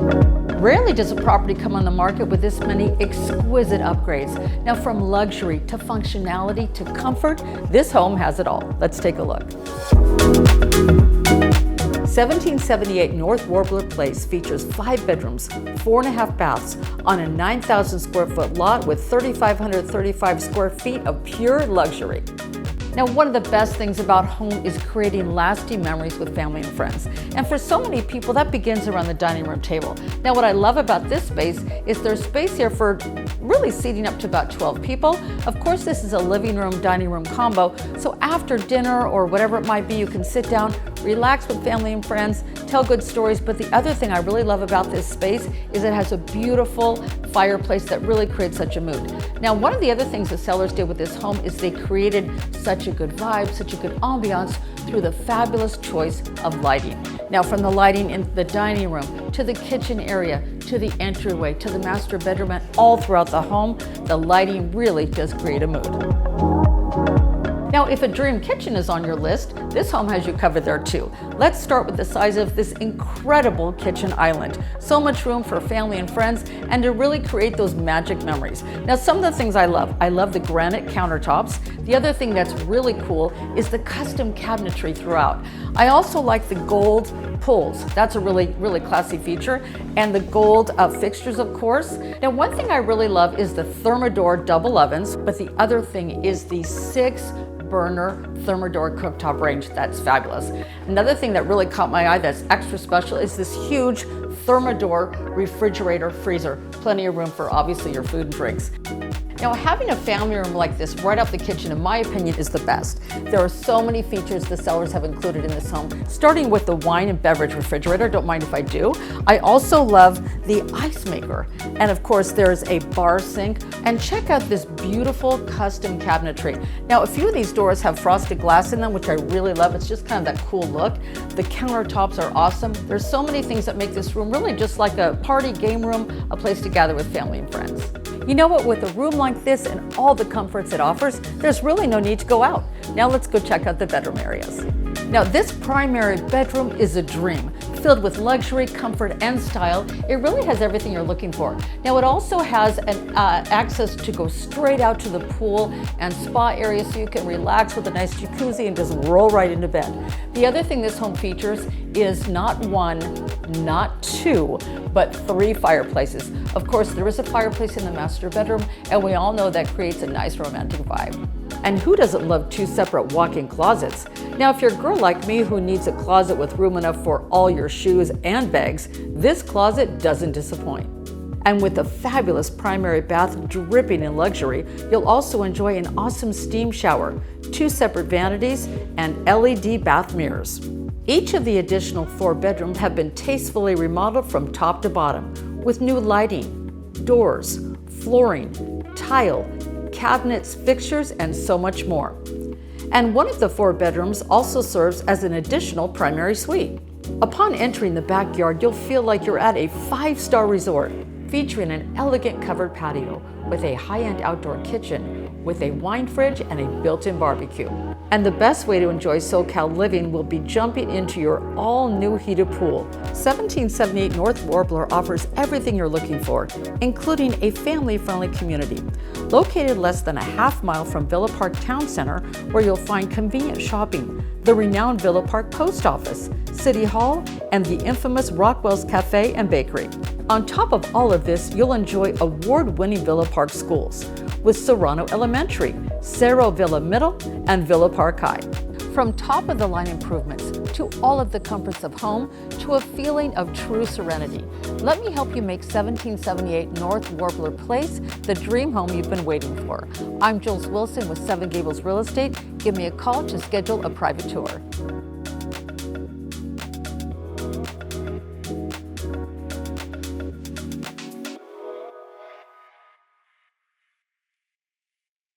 Rarely does a property come on the market with this many exquisite upgrades. Now, from luxury to functionality to comfort, this home has it all. Let's take a look. 1778 North Warbler Place features 5 bedrooms, 4.5 baths on a 9,000 square foot lot with 3,535 square feet of pure luxury. Now, one of the best things about home is creating lasting memories with family and friends. And for so many people, that begins around the dining room table. Now, what I love about this space is there's space here for really seating up to about 12 people. Of course, this is a living room, dining room combo. So after dinner or whatever it might be, you can sit down, relax with family and friends, tell good stories. But the other thing I really love about this space is it has a beautiful fireplace that really creates such a mood. Now, one of the other things the sellers did with this home is they created such a good vibe, such a good ambiance through the fabulous choice of lighting. Now, from the lighting in the dining room, to the kitchen area, to the entryway, to the master bedroom, and all throughout the home, the lighting really does create a mood. Now, if a dream kitchen is on your list, this home has you covered there too. Let's start with the size of this incredible kitchen island. So much room for family and friends and to really create those magic memories. Now, some of the things I love the granite countertops. The other thing that's really cool is the custom cabinetry throughout. I also like the gold pulls. That's a really, really classy feature. And the gold fixtures, of course. Now, one thing I really love is the Thermador double ovens, but the other thing is the 6-burner Thermador cooktop range. That's fabulous. Another thing that really caught my eye that's extra special is this huge Thermador refrigerator freezer. Plenty of room for obviously your food and drinks. Now, having a family room like this right off the kitchen, in my opinion, is the best. There are so many features the sellers have included in this home, starting with the wine and beverage refrigerator. Don't mind if I do. I also love the ice maker. And of course, there's a bar sink. And check out this beautiful custom cabinetry. Now, a few of these doors have frosted glass in them, which I really love. It's just kind of that cool look. The countertops are awesome. There's so many things that make this room really just like a party game room, a place to gather with family and friends. You know what, with a room like this and all the comforts it offers, there's really no need to go out. Now let's go check out the bedroom areas. Now, this primary bedroom is a dream, filled with luxury, comfort, and style. It really has everything you're looking for. Now, it also has an access to go straight out to the pool and spa area so you can relax with a nice jacuzzi and just roll right into bed. The other thing this home features is not 1, not 2, but 3 fireplaces. Of course, there is a fireplace in the master bedroom, and we all know that creates a nice romantic vibe. And who doesn't love 2 separate walk-in closets? Now, if you're a girl like me who needs a closet with room enough for all your shoes and bags, this closet doesn't disappoint. And with a fabulous primary bath dripping in luxury, you'll also enjoy an awesome steam shower, 2 separate vanities, and LED bath mirrors. Each of the additional 4 bedrooms have been tastefully remodeled from top to bottom, with new lighting, doors, flooring, tile, cabinets, fixtures, and so much more. And one of the 4 bedrooms also serves as an additional primary suite. Upon entering the backyard, you'll feel like you're at a 5-star resort, featuring an elegant covered patio with a high-end outdoor kitchen with a wine fridge and a built-in barbecue. And the best way to enjoy SoCal living will be jumping into your all-new heated pool. 1778 North Warbler offers everything you're looking for, including a family-friendly community. Located less than a half-mile from Villa Park Town Center, where you'll find convenient shopping, the renowned Villa Park Post Office, City Hall, and the infamous Rockwell's Cafe and Bakery. On top of all of this, you'll enjoy award-winning Villa Park schools with Serrano Elementary, Cerro Villa Middle, and Villa Park High. From top-of-the-line improvements to all of the comforts of home to a feeling of true serenity, let me help you make 1778 North Warbler Place the dream home you've been waiting for. I'm Jules Wilson with Seven Gables Real Estate. Give me a call to schedule a private tour.